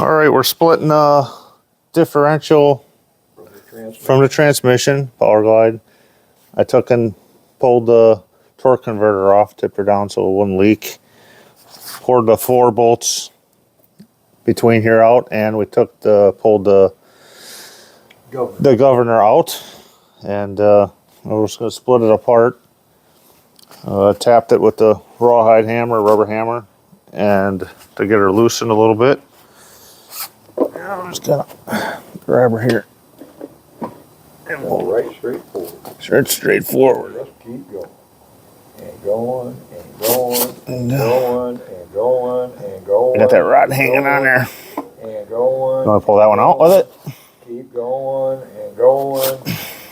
All right, we're splitting the differential from the transmission, Power Glide. I took and pulled the torque converter off, tipped her down so it wouldn't leak. Poured the 4 bolts between here out, and we pulled the governor out, and I was going to split it apart. Tapped it with the rawhide hammer, rubber hammer, and to get her loosened a little bit. I'm just gonna grab her here. And we'll right straight forward. Straight forward. Just keep going. And going, and going, and going, and going, and going. I got that rod hanging on there. And going. You want to pull that one out with it? Keep going and going.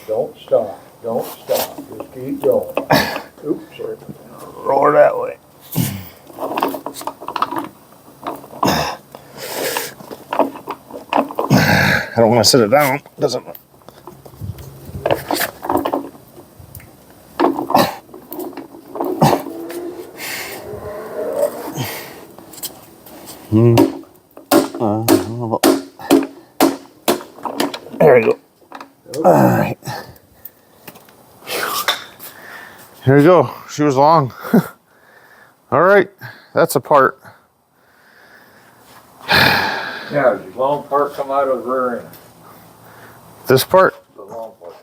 Don't stop. Don't stop. Just keep going. Oops, sorry. Roll her that way. I don't want to sit it down. Doesn't. There you go. Okay. All right. Here we go. She was long. All right. That's a part. Now, does the long part come out of the rear end? This part? The long part.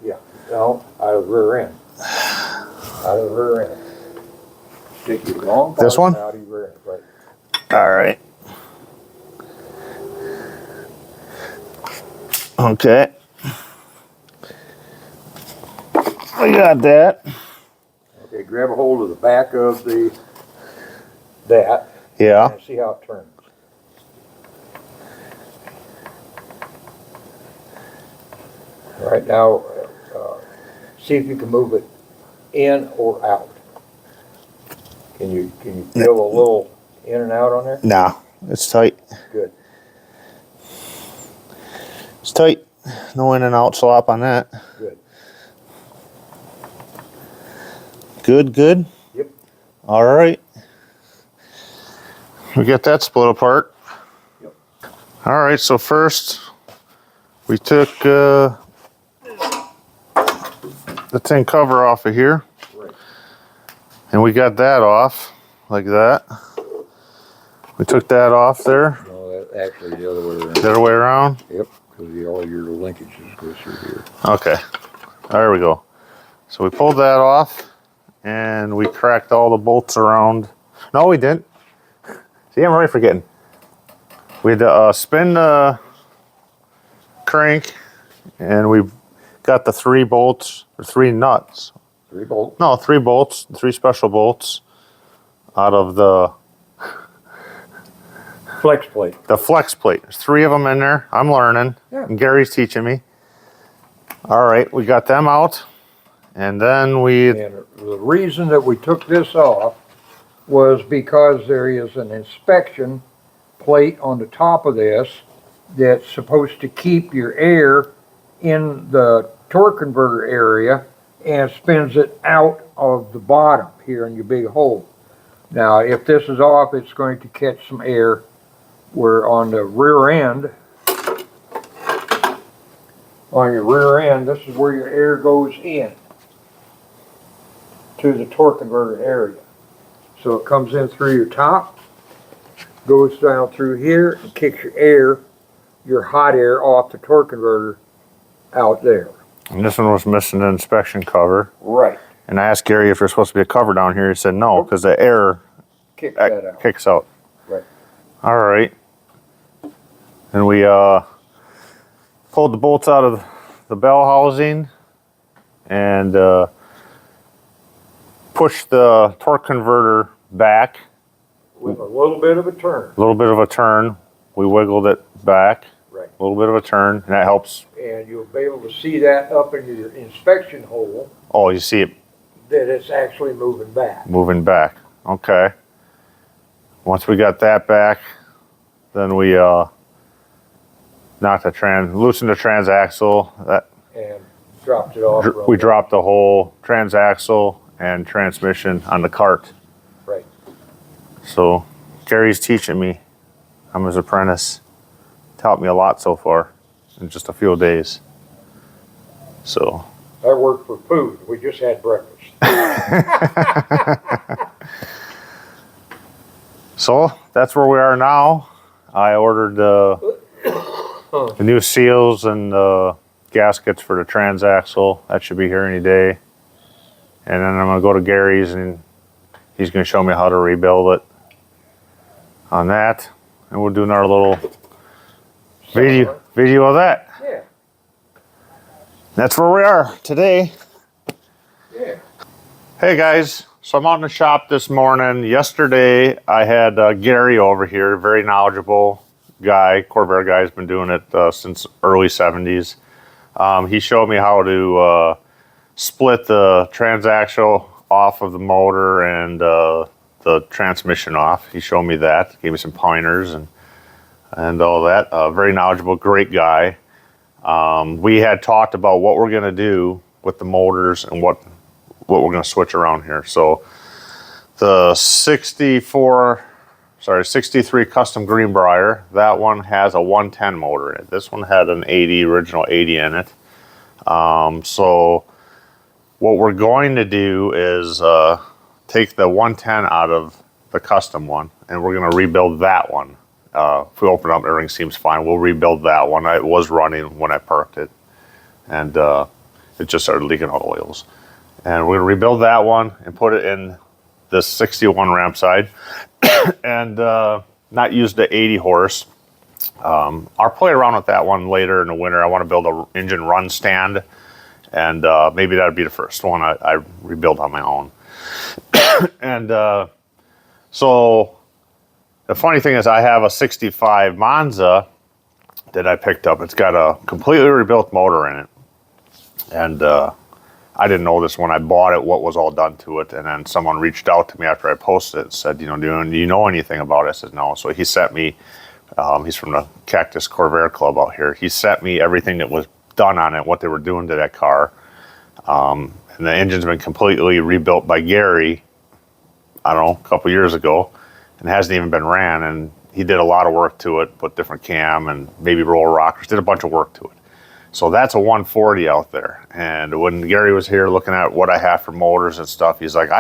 Yeah. No, out of the rear end. Out of the rear end. Take your long part This one? out of your rear end. Right. All right. Okay. We got that. Okay, grab a hold of the back of that. Yeah. And see how it turns. All right, now, see if you can move it in or out. Can you feel a little in and out on there? Nah, it's tight. Good. It's tight. No in and out slop on that. Good. Good. Yep. All right. We get that split apart. Yep. All right, so first we took the tin cover off of here. Right. And we got that off like that. We took that off there. No, that actually the other way around. The other way around? Yep, because all your linkages go through here. Okay. There we go. So we pulled that off and we cracked all the bolts around. No, we didn't. See, I'm already forgetting. We had to spin the crank and we got the 3 bolts, or 3 nuts. 3 bolts. No, 3 bolts, 3 special bolts out of the Flex plate. flex plate. There's 3 of them in there. I'm learning. Yeah. And Gary's teaching me. All right, we got them out. And then we... And the reason that we took this off was because there is an inspection plate on the top of this that's supposed to keep your air in the torque converter area and spins it out of the bottom here in your big hole. Now, if this is off, it's going to catch some air where on the rear end, this is where your air goes in to the torque converter area. So it comes in through your top, goes down through here, and kicks your hot air off the torque converter out there. And this one was missing the inspection cover. Right. And I asked Gary if there's supposed to be a cover down here. He said no, because the air Kick that out. kicks out. Right. All right. And we pulled the bolts out of the bell housing and pushed the torque converter back. With a little bit of a turn. A little bit of a turn. We wiggled it back. Right. A little bit of a turn, and that helps. And you'll be able to see that up in your inspection hole Oh, you see it that it's actually moving back. moving back. Okay. Once we got that back, then we loosened the transaxle. And dropped it off. We dropped the whole transaxle and transmission on the cart. Right. So Gary's teaching me. I'm his apprentice. taught me a lot so far in just a few days. So That worked for food. We just had breakfast. So that's where we are now. I ordered the new seals and gaskets for the transaxle. That should be here any day. And then I'm going to go to Gary's and he's going to show me how to rebuild it on that. And we'll do another little video of that. Yeah. That's where we are today. Yeah. Hey guys, so I'm out in the shop this morning. Yesterday I had Gary over here, very knowledgeable guy, Corvair guy, has been doing it since early 70s. He showed me how to split the transaxle off of the motor and the transmission off. He showed me that, gave me some pointers and all that. Very knowledgeable, great guy. We had talked about what we're gonna do with the motors and what we're gonna switch around here. So the 63 Custom Greenbrier, that one has a 110 motor in it. This one had an original 80 in it. So what we're going to do is take the 110 out of the custom one, and we're going to rebuild that one. If we open up, everything seems fine. We'll rebuild that one. It was running when I parked it, and it just started leaking out oils. And we're going to rebuild that one and put it in this 61 ramp side, and not use the 80 horse. I'll play around with that one later in the winter. I want to build an engine run stand, and maybe that would be the first one I rebuild on my own. And so the funny thing is I have a 65 Monza that I picked up. It's got a completely rebuilt motor in it. And I didn't know this when I bought it, what was all done to it. And then someone reached out to me after I posted it and said, do you know anything about it? I said, no. So he sent me, he's from the Cactus Corvair Club out here. He sent me everything that was done on it, what they were doing to that car. And the engine's been completely rebuilt by Gary, I don't know, a couple years ago, and hasn't even been ran. And he did a lot of work to it, put different cam and maybe roller rockers, did a bunch of work to it. So that's a 140 out there. And when Gary was here looking at what I have for motors and stuff, he's like,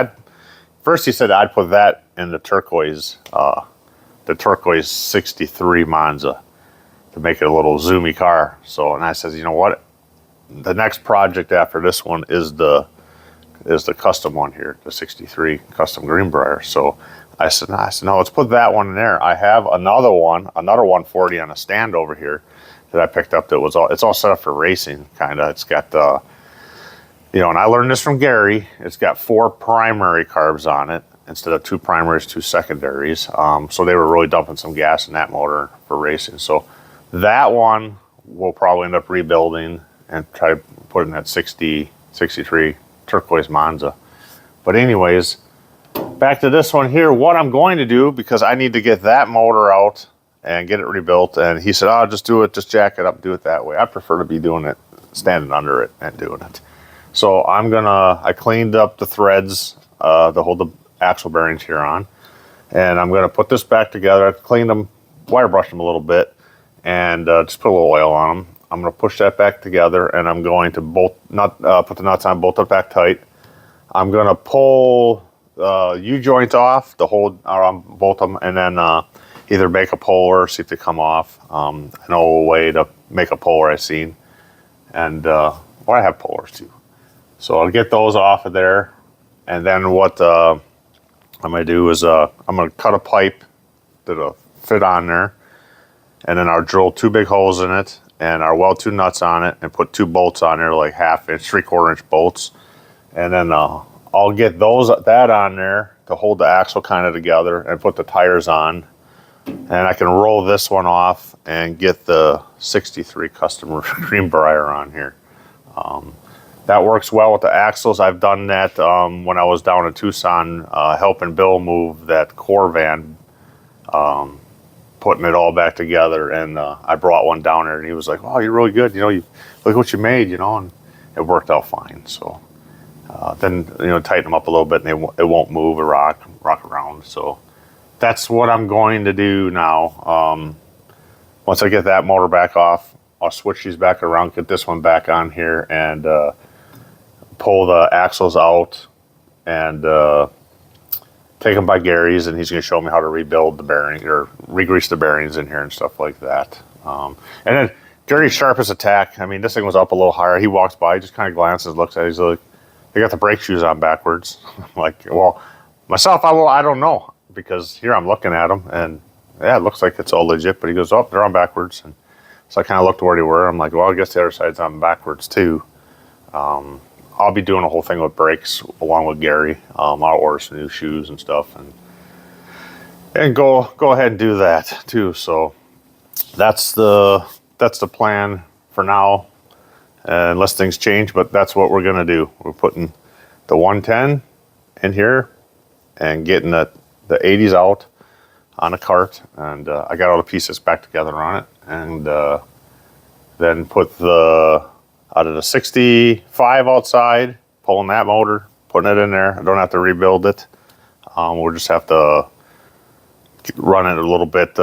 first he said I'd put that in the turquoise 63 Monza to make it a little zoomy car. So, and I said, you know what? The next project after this one is the custom one here, the 63 Custom Greenbrier. So I said, no, let's put that one in there. I have another 140 on a stand over here that I picked up that it's all set up for racing, kind of. It's got, and I learned this from Gary, it's got 4 primary carbs on it instead of 2 primaries, 2 secondaries. So they were really dumping some gas in that motor for racing. So that one we'll probably end up rebuilding and try to put in that 63 turquoise Monza. But anyways, back to this one here, what I'm going to do, because I need to get that motor out and get it rebuilt. And he said, oh, just do it, just jack it up, do it that way. I prefer to be doing it, standing under it and doing it. So I cleaned up the threads to hold the axle bearings here on. And I'm gonna put this back together. I cleaned them, wire brushed them a little bit, and just put a little oil on them. I'm gonna push that back together, and I'm going to put the nuts on, bolt it back tight. I'm gonna pull U-joint off to hold, bolt them, and then either make a puller, see if they come off. I know a way to make a puller I've seen. And, I have pullers too. So I'll get those off of there. And then what I'm gonna do is I'm gonna cut a pipe that'll fit on there. And then I'll drill 2 big holes in it and I'll weld 2 nuts on it and put 2 bolts on there, like 1/2 inch, 3/4 inch bolts. And then I'll get that on there to hold the axle kind of together and put the tires on. And I can roll this one off and get the 63 Custom Greenbrier on here. That works well with the axles. I've done that when I was down in Tucson helping Bill move that core van, putting it all back together. And I brought one down there and he was like, "Oh, you're really good. You look what you made, and it worked out fine." So then, tighten them up a little bit and it won't move or rock around. So that's what I'm going to do now. once I get that motor back off, I'll switch these back around, get this one back on here, and pull the axles out and take them by Gary's, and he's going to show me how to rebuild the bearing or re-grease the bearings in here and stuff like that. And then Gary's sharpest attack. I mean, this thing was up a little higher. He walks by, just kind of glances, looks at it. He's like, "They got the brake shoes on backwards." I'm like, well, myself, I don't know, because here I'm looking at them, and yeah, it looks like it's all legit. But he goes, "Oh, they're on backwards." And so I kind of looked where they were. I'm like, well, I guess the other side's on backwards too. I'll be doing a whole thing with brakes along with Gary. I'll order some new shoes and stuff, and go ahead and do that too. So that's the plan for now, unless things change. But that's what we're gonna do. We're putting the 110 in here and getting the 80s out on a cart, and I got all the pieces back together on it, and then put out of the 65 outside, pulling that motor, putting it in there. I don't have to rebuild it. We'll just have to run it a little bit.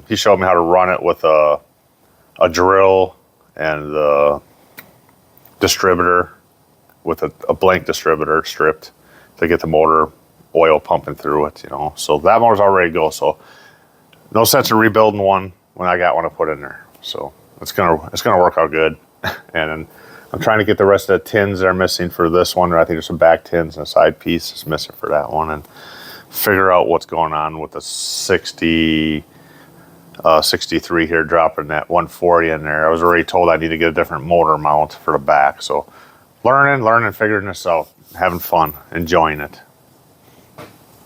He showed me how to run it with a drill and the distributor, with a blank distributor stripped to get the motor oil pumping through it, So that motor's all ready to go. So no sense in rebuilding one when I got one to put in there. So it's gonna work out good. And I'm trying to get the rest of the tins that are missing for this one. I think there's some back tins and a side piece is missing for that one, and figure out what's going on with the 63 here, dropping that 140 in there. I was already told I need to get a different motor mount for the back. So learning, figuring this out, having fun, enjoying it.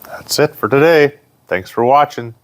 That's it for today. Thanks for watching.